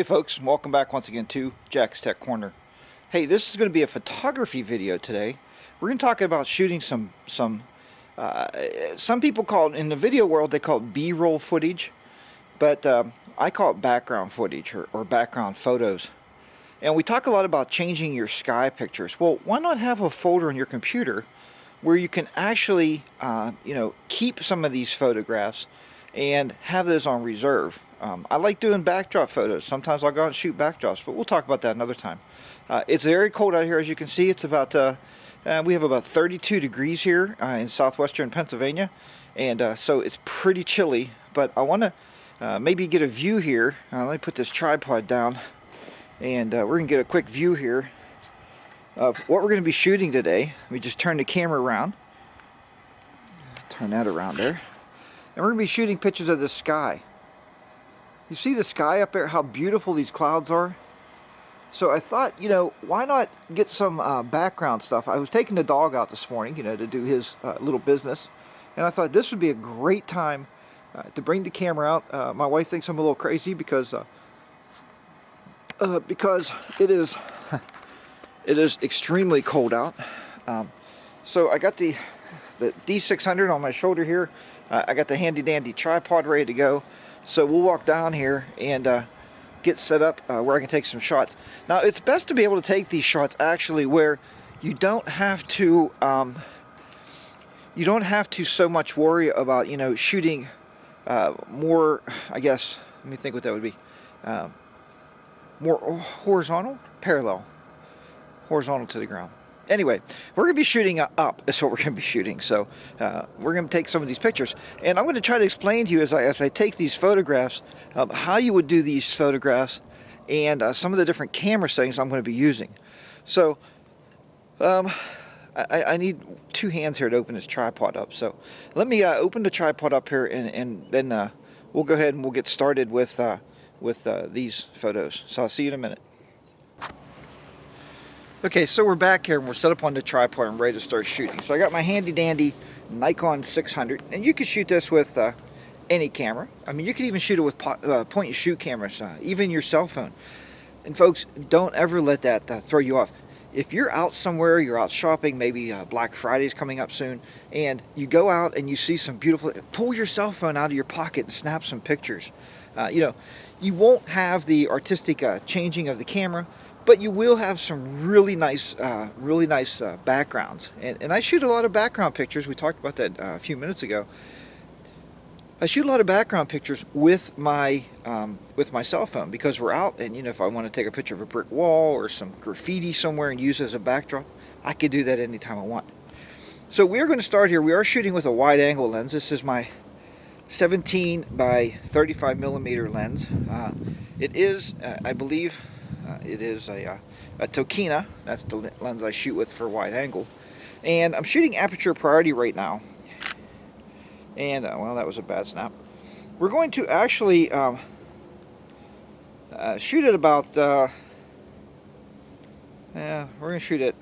Hey folks, welcome back once again to Jack's Tech Corner. Hey, this is going to be a photography video today. We're going to talk about shooting some people call it, in the video world, they call it B-roll footage, but I call it background footage or background photos. And we talk a lot about changing your sky pictures. Well, why not have a folder on your computer where you can actually, keep some of these photographs and have those on reserve. I like doing backdrop photos. Sometimes I'll go out and shoot backdrops, but we'll talk about that another time. It's very cold out here, as you can see. It's about we have about 32 degrees here in southwestern Pennsylvania, and so it's pretty chilly. But I want to maybe get a view here. Let me put this tripod down, and we're gonna get a quick view here of what we're going to be shooting today. Let me just turn the camera around. Turn that around there. And we're going to be shooting pictures of the sky. You see the sky up there, how beautiful these clouds are? So I thought, why not get some background stuff? I was taking the dog out this morning, to do his little business. And I thought this would be a great time to bring the camera out. My wife thinks I'm a little crazy because it is it is extremely cold out. So I got the D600 on my shoulder here. I got the handy dandy tripod ready to go. So we'll walk down here and get set up where I can take some shots. Now it's best to be able to take these shots actually where you don't have to so much worry about shooting more, I guess, let me think what that would be, more horizontal to the ground. Anyway, we're going to be shooting up, is what we're going to be shooting. So we're going to take some of these pictures, and I'm going to try to explain to you as I take these photographs how you would do these photographs and some of the different camera settings I'm going to be using. So I need two hands here to open this tripod up. So let me open the tripod up here, and then we'll go ahead and we'll get started with these photos. So I'll see you in a minute. Okay, so we're back here and we're set up on the tripod and ready to start shooting. So I got my handy dandy Nikon 600, and you can shoot this with any camera. I mean, you can even shoot it with point and shoot cameras, even your cell phone. And folks, don't ever let that throw you off. If you're out somewhere, you're out shopping, maybe Black Friday's coming up soon, and you go out and you see some beautiful, pull your cell phone out of your pocket and snap some pictures. You won't have the artistic changing of the camera, but you will have some really nice backgrounds. And I shoot a lot of background pictures. We talked about that a few minutes ago. I shoot a lot of background pictures with my cell phone because we're out, and if I want to take a picture of a brick wall or some graffiti somewhere and use it as a backdrop, I can do that anytime I want. So we're going to start here. We are shooting with a wide angle lens. This is my 17 by 35 millimeter lens. It is, I believe, it is a Tokina. That's the lens I shoot with for wide angle. And I'm shooting aperture priority right now. And, well, that was a bad snap. We're going to actually shoot at about, we're going to shoot at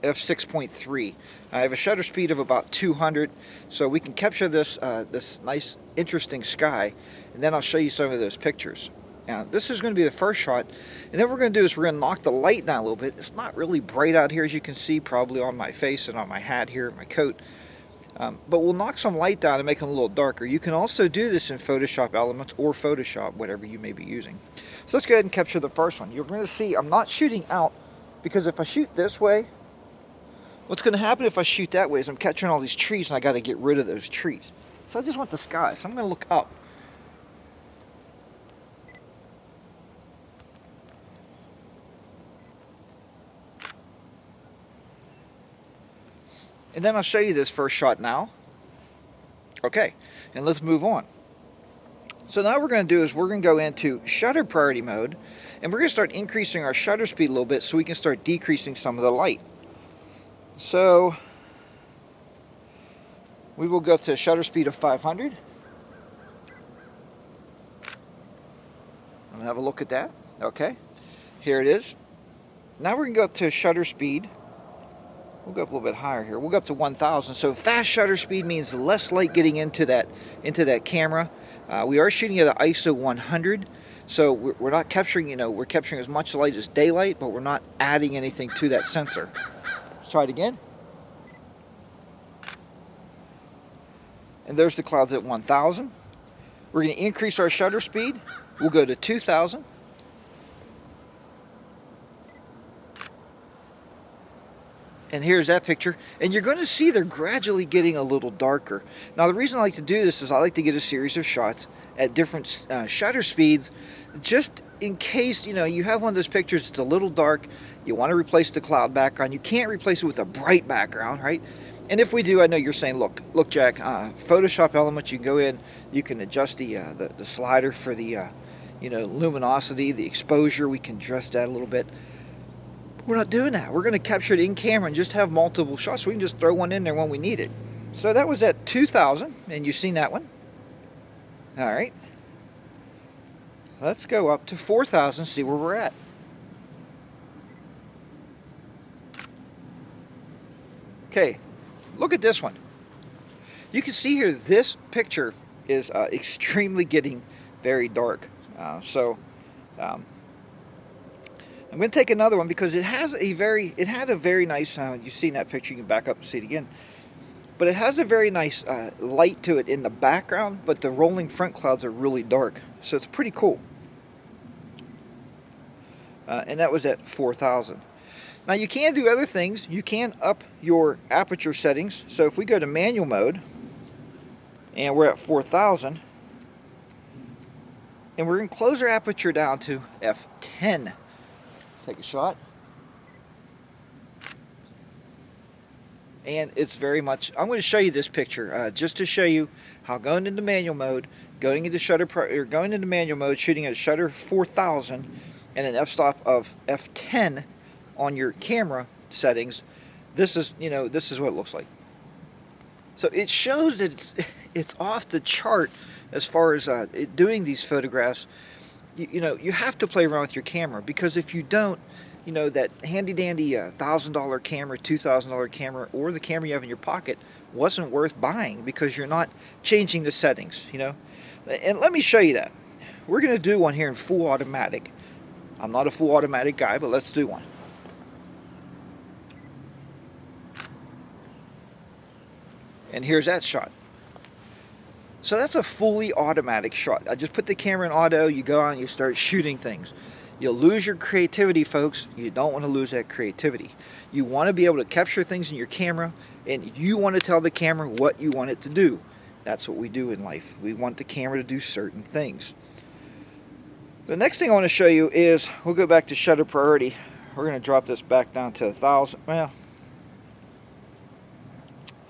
f6.3. I have a shutter speed of about 200, so we can capture this this nice, interesting sky, and then I'll show you some of those pictures. Now, this is going to be the first shot, and then what we're going to do is we're going to knock the light down a little bit. It's not really bright out here, as you can see, probably on my face and on my hat here, my coat. But we'll knock some light down and make them a little darker. You can also do this in Photoshop Elements or Photoshop, whatever you may be using. So let's go ahead and capture the first one. You're going to see I'm not shooting out, because if I shoot this way, what's going to happen if I shoot that way is I'm capturing all these trees, and I got to get rid of those trees. So I just want the sky, so I'm going to look up. And then I'll show you this first shot now. Okay, and let's move on. So now what we're going to do is we're going to go into shutter priority mode, and we're going to start increasing our shutter speed a little bit so we can start decreasing some of the light. So we will go up to a shutter speed of 500. And have a look at that. Okay, here it is. Now we're going to go up to a shutter speed. We'll go up a little bit higher here. We'll go up to 1,000. So fast shutter speed means less light getting into that camera. We are shooting at an ISO 100. So we're not capturing, we're capturing as much light as daylight, but we're not adding anything to that sensor. Let's try it again. And there's the clouds at 1,000. We're going to increase our shutter speed. We'll go to 2,000. And here's that picture. And you're going to see they're gradually getting a little darker. Now the reason I like to do this is I like to get a series of shots at different shutter speeds, just in case you have one of those pictures that's a little dark, you want to replace the cloud background. You can't replace it with a bright background, right? And if we do, I know you're saying, look Jack, Photoshop Elements, you go in, you can adjust the slider for the luminosity, the exposure. We can adjust that a little bit. We're not doing that. We're going to capture it in camera and just have multiple shots. So we can just throw one in there when we need it. So that was at 2,000, and you've seen that one. All right. Let's go up to 4,000, see where we're at. Okay, look at this one. You can see here this picture is extremely getting very dark. I'm going to take another one because it had a very nice, you've seen that picture, you can back up and see it again. But it has a very nice light to it in the background, but the rolling front clouds are really dark. So it's pretty cool. And that was at 4,000. Now you can do other things. You can up your aperture settings. So if we go to manual mode, and we're at 4,000, and we're going to close our aperture down to f10. Take a shot. And it's very much, I'm going to show you this picture just to show you how going into manual mode, going into manual mode, shooting at a shutter 4,000 and an f-stop of f10 on your camera settings, this is what it looks like. So it shows that it's off the chart as far as doing these photographs. You have to play around with your camera, because if you don't, that handy dandy $1,000 camera, $2,000 camera, or the camera you have in your pocket wasn't worth buying because you're not changing the settings, And let me show you that. We're going to do one here in full automatic. I'm not a full automatic guy, but let's do one. And here's that shot. So that's a fully automatic shot. I just put the camera in auto, you go out and you start shooting things. You'll lose your creativity, folks. You don't want to lose that creativity. You want to be able to capture things in your camera, and you want to tell the camera what you want it to do. That's what we do in life. We want the camera to do certain things. The next thing I want to show you is, we'll go back to shutter priority. We're going to drop this back down to 1,000. Well,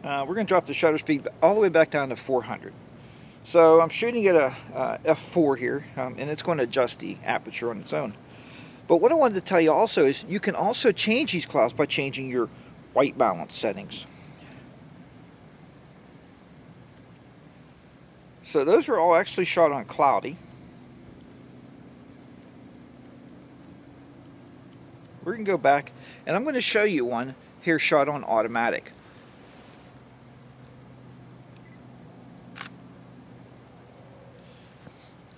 we're going to drop the shutter speed all the way back down to 400. So I'm shooting at a f4 here, and it's going to adjust the aperture on its own. But what I wanted to tell you also is you can also change these clouds by changing your white balance settings. So those are all actually shot on cloudy. We're going to go back, and I'm going to show you one here shot on automatic.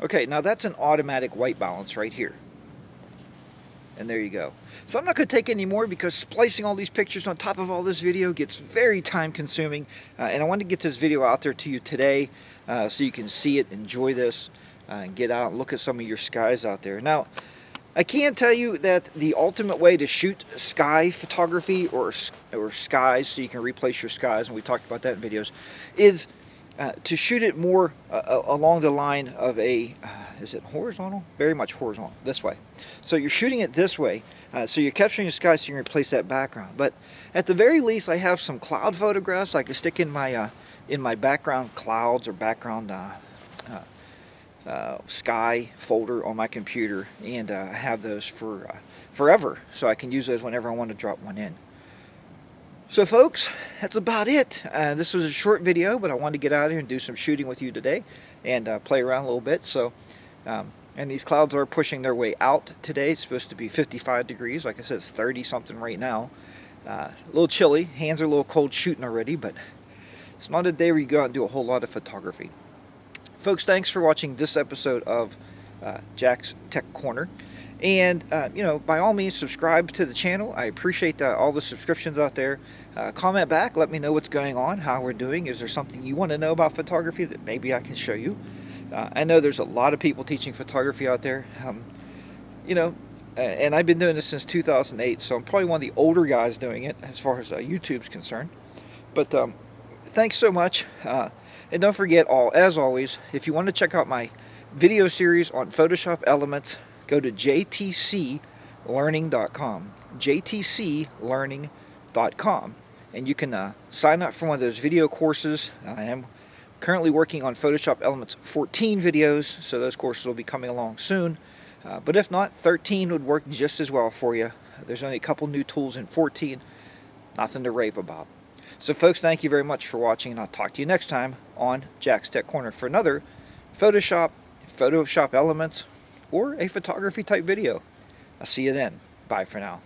Okay, now that's an automatic white balance right here. And there you go. So I'm not going to take any more because splicing all these pictures on top of all this video gets very time consuming. And I wanted to get this video out there to you today so you can see it, enjoy this, and get out and look at some of your skies out there. Now, I can tell you that the ultimate way to shoot sky photography or skies, so you can replace your skies, and we talked about that in videos, is to shoot it more along the line of a, is it horizontal? Very much horizontal, this way. So you're shooting it this way, so you're capturing the sky so you can replace that background. But at the very least, I have some cloud photographs I can stick in my background clouds or background sky folder on my computer, and I have those for forever, so I can use those whenever I want to drop one in. So folks, that's about it. This was a short video, but I wanted to get out here and do some shooting with you today and play around a little bit. So, and these clouds are pushing their way out today. It's supposed to be 55 degrees. Like I said, it's 30 something right now. A little chilly. Hands are a little cold shooting already, but it's not a day where you go out and do a whole lot of photography. Folks, thanks for watching this episode of Jack's Tech Corner. And, you know, by all means, subscribe to the channel. I appreciate all the subscriptions out there. Comment back. Let me know what's going on, how we're doing. Is there something you want to know about photography that maybe I can show you? I know there's a lot of people teaching photography out there. You know, and I've been doing this since 2008, so I'm probably one of the older guys doing it as far as YouTube's concerned. But thanks so much. And don't forget, as always, if you want to check out my video series on Photoshop Elements, go to jtclearning.com, jtclearning.com, and you can sign up for one of those video courses. I am currently working on Photoshop Elements 14 videos, so those courses will be coming along soon. But if not, 13 would work just as well for you. There's only a couple new tools in 14, nothing to rave about. So folks, thank you very much for watching, and I'll talk to you next time on Jack's Tech Corner for another Photoshop Elements, or a photography type video. I'll see you then. Bye for now.